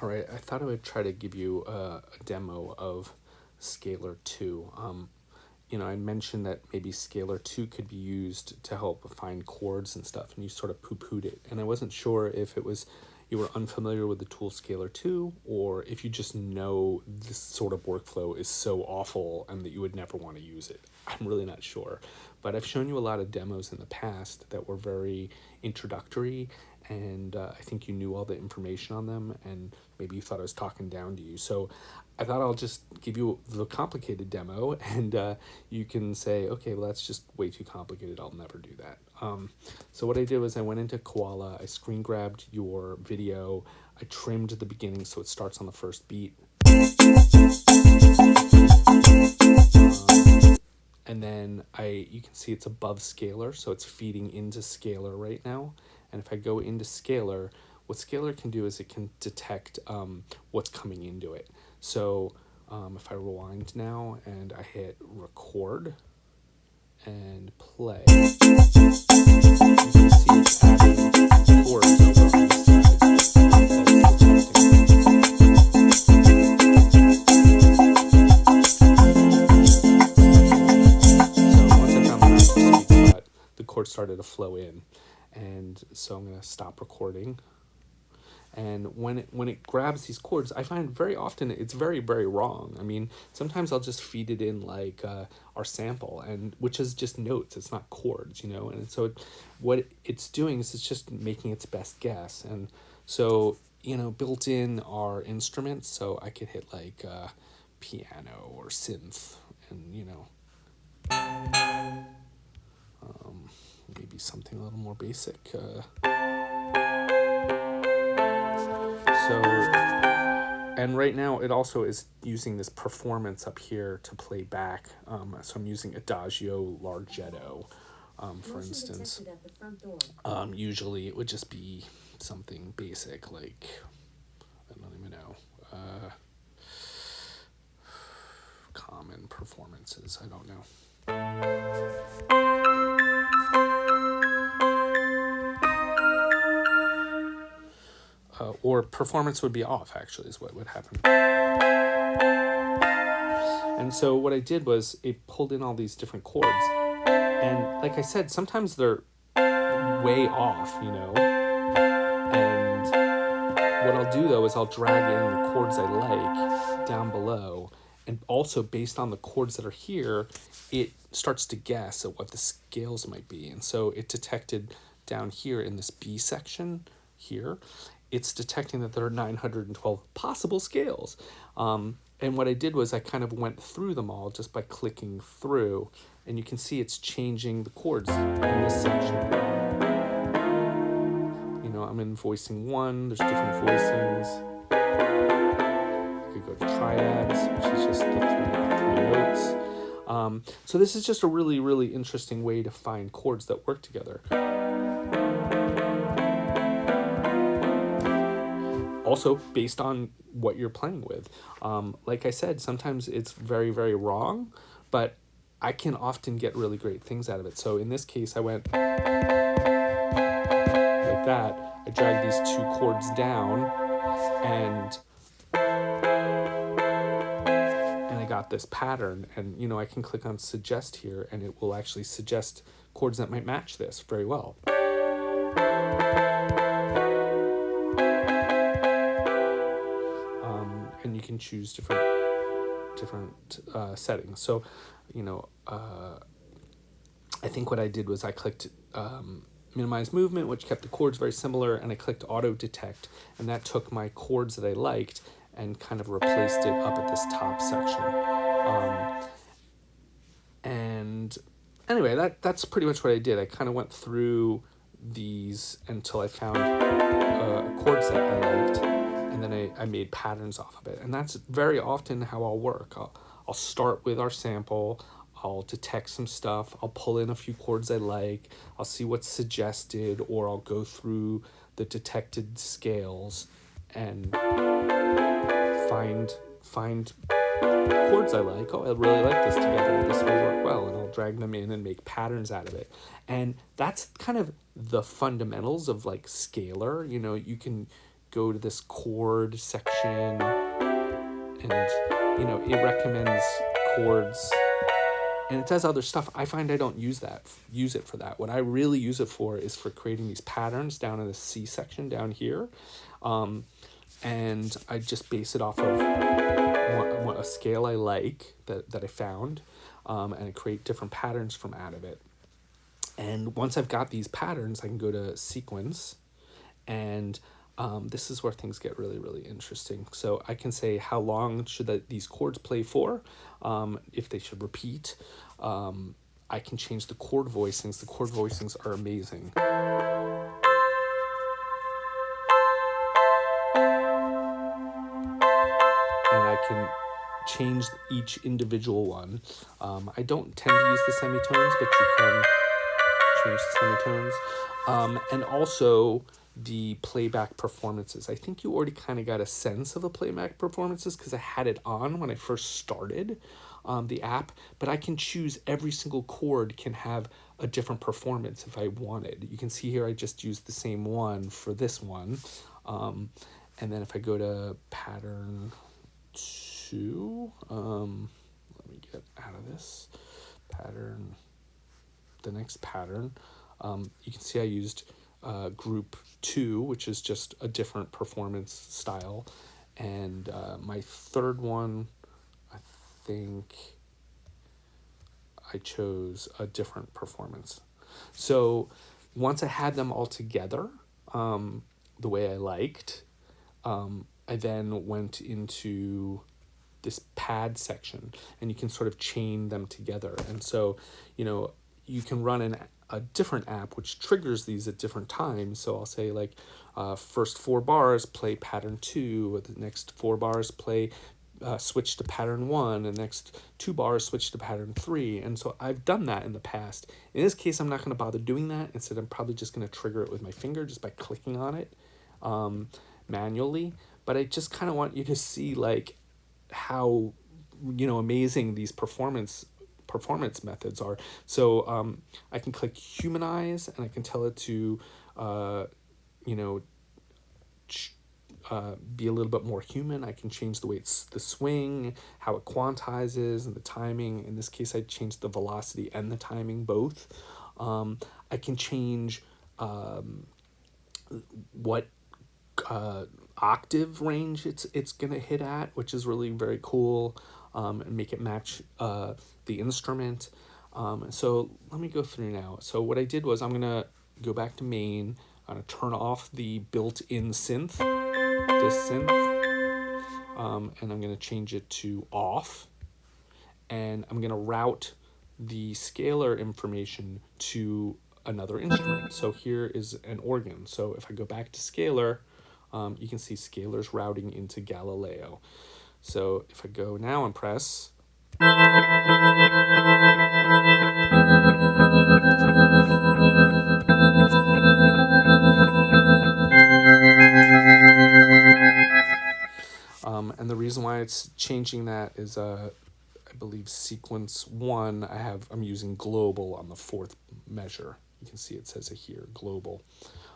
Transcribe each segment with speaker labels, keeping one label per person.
Speaker 1: All right, I thought I would try to give you a demo of Scaler2. I mentioned that maybe Scaler2 could be used to help find chords and stuff, and you sort of poo-pooed it. And I wasn't sure if it was you were unfamiliar with the tool Scaler2, or if you just know this sort of workflow is so awful and that you would never want to use it. I'm really not sure. But I've shown you a lot of demos in the past that were very introductory, and I think you knew all the information on them, and maybe you thought I was talking down to you. So I thought I'll just give you the complicated demo, and you can say, okay, well, that's just way too complicated. I'll never do that. So what I did was I went into Koala, I screen grabbed your video, I trimmed the beginning so it starts on the first beat. And then you can see it's above Scaler, so it's feeding into Scaler right now. And if I go into Scaler, what Scaler can do is it can detect what's coming into it. So if I rewind now and I hit record and play, you can see it's adding chords over on this side. The chord started to flow in, and so I'm going to stop recording. And when it grabs these chords, I find very often it's very, very wrong. I mean, sometimes I'll just feed it in like our sample, and which is just notes. It's not chords, And so what it's doing is it's just making its best guess. And so built in are instruments, so I could hit like piano or synth, and maybe something a little more basic. And right now it also is using this performance up here to play back. So I'm using Adagio Larghetto, for instance. Usually it would just be something basic like, I don't even know, common performances. I don't know. Or performance would be off, actually, is what would happen. And so what I did was it pulled in all these different chords. And like I said, sometimes they're way off, And what I'll do, though, is I'll drag in the chords I like down below. And also, based on the chords that are here, it starts to guess at what the scales might be. And so it detected down here in this B section here, it's detecting that there are 912 possible scales. And what I did was I kind of went through them all just by clicking through, and you can see it's changing the chords in this section. I'm in voicing 1, there's different voicings. I could go to triads, which is just the three notes. So this is just a really, really interesting way to find chords that work together. Also based on what you're playing with. Like I said, sometimes it's very, very wrong, but I can often get really great things out of it. So in this case, I went like that. I dragged these two chords down, and I got this pattern. And, I can click on suggest here, and it will actually suggest chords that might match this very well. And you can choose different settings. So, I think what I did was I clicked minimize movement, which kept the chords very similar, and I clicked auto detect, and that took my chords that I liked and kind of replaced it up at this top section. And anyway, that's pretty much what I did. I kind of went through these until I found a chord set I liked, and then I made patterns off of it. And that's very often how I'll work. I'll start with our sample, I'll detect some stuff, I'll pull in a few chords I like, I'll see what's suggested, or I'll go through the detected scales and find chords I like. Oh, I really like this together, this will work well, and I'll drag them in and make patterns out of it. And that's kind of the fundamentals of like Scaler. You can go to this chord section, and it recommends chords, and it does other stuff. I find I don't use it for that. What I really use it for is for creating these patterns down in the C section down here, and I just base it off of a scale I like that I found, and I create different patterns from out of it. And once I've got these patterns, I can go to sequence, and this is where things get really, really interesting. So I can say how long should these chords play for, if they should repeat. I can change the chord voicings. The chord voicings are amazing. And I can change each individual one. I don't tend to use the semitones, but you can change the semitones. And also the playback performances. I think you already kind of got a sense of the playback performances because I had it on when I first started the app, but I can choose every single chord can have a different performance if I wanted. You can see here I just used the same one for this one. And then if I go to pattern 2, let me get out of this pattern, the next pattern, you can see I used group 2, which is just a different performance style, and my third one, I think I chose a different performance. So once I had them all together, the way I liked, I then went into this pad section, and you can sort of chain them together. And so, you can run a different app which triggers these at different times. So I'll say like first 4 bars play pattern 2, the next 4 bars play switch to pattern 1, and the next 2 bars switch to pattern 3. And so I've done that in the past. In this case, I'm not going to bother doing that. Instead, I'm probably just going to trigger it with my finger just by clicking on it manually. But I just kind of want you to see like how amazing these performance methods are. So I can click humanize, and I can tell it to be a little bit more human. I can change the way the swing, how it quantizes, and the timing. In this case, I changed the velocity and the timing both. I can change what octave range it's gonna hit at, which is really very cool, and make it match the instrument. So let me go through now. So what I did was I'm gonna go back to main. I'm gonna turn off the built-in synth, this synth, and I'm gonna change it to off, and I'm gonna route the scalar information to another instrument. So here is an organ. So if I go back to scalar, you can see scalar's routing into Galileo. So if I go now and press, and the reason why it's changing that is I believe sequence 1, I'm using global on the 4th measure. You can see it says it here, global.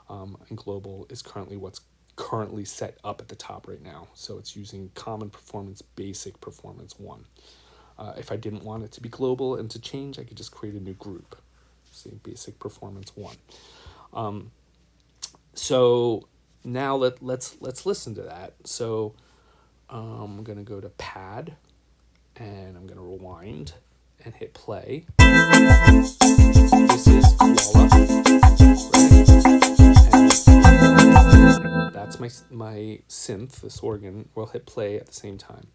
Speaker 1: And global is currently what's currently set up at the top right now. So it's using common performance, basic performance 1. If I didn't want it to be global and to change, I could just create a new group. See, basic performance 1. So now let's listen to that. So I'm gonna go to pad, and I'm gonna rewind and hit play. This is koala, right? And that's my synth, this organ. We'll hit play at the same time.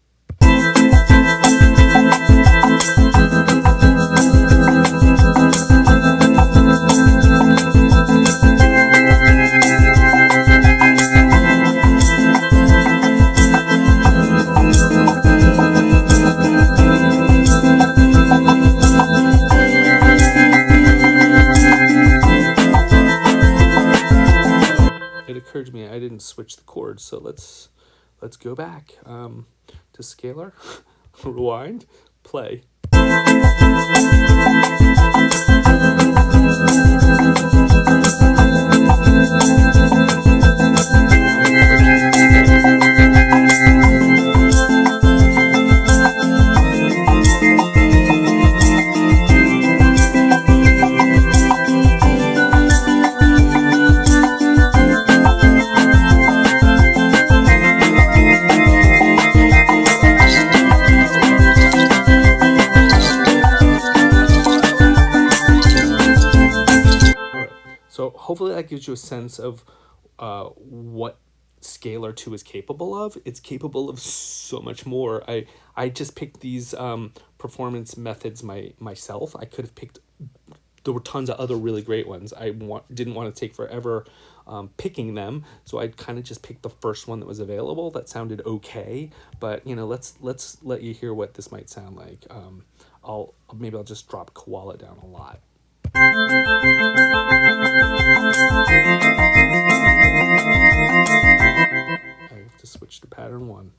Speaker 1: It occurred to me I didn't switch the chords, so let's go back to scalar, rewind, play. gives you a sense of what Scaler2 is capable of. It's capable of so much more. I just picked these performance methods myself. I could have picked, there were tons of other really great ones. Didn't want to take forever picking them, so I kind of just picked the first one that was available that sounded okay. But let's let you hear what this might sound like. Maybe I'll just drop koala down a lot. I have to switch to pattern 1.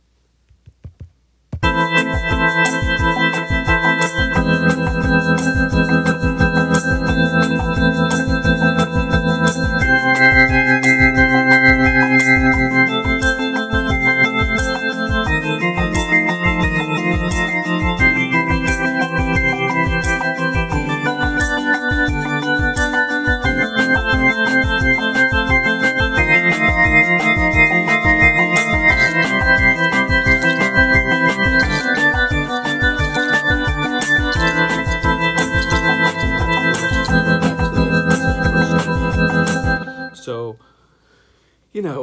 Speaker 1: So,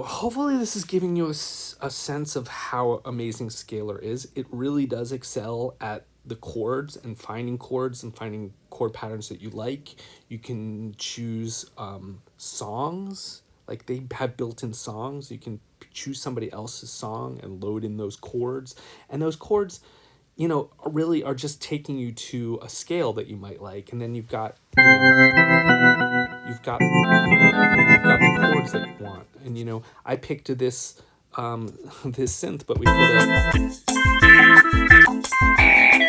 Speaker 1: hopefully this is giving you a sense of how amazing Scaler is. It really does excel at the chords and finding chord patterns that you like. You can choose songs, like they have built-in songs. You can choose somebody else's song and load in those chords. And those chords, really are just taking you to a scale that you might like. And then you've got you've got the chords that you want. And I picked this this synth, but we could have picked something else. And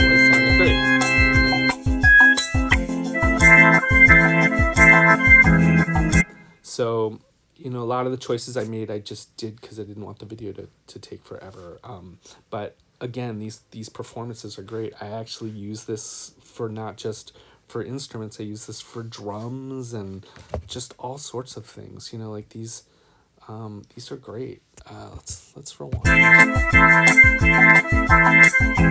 Speaker 1: it would sound great. So, a lot of the choices I made, I just did because I didn't want the video to take forever. But again, these performances are great. I actually use this for not just for instruments. I use this for drums and just all sorts of things. Like these are great. Let's roll on.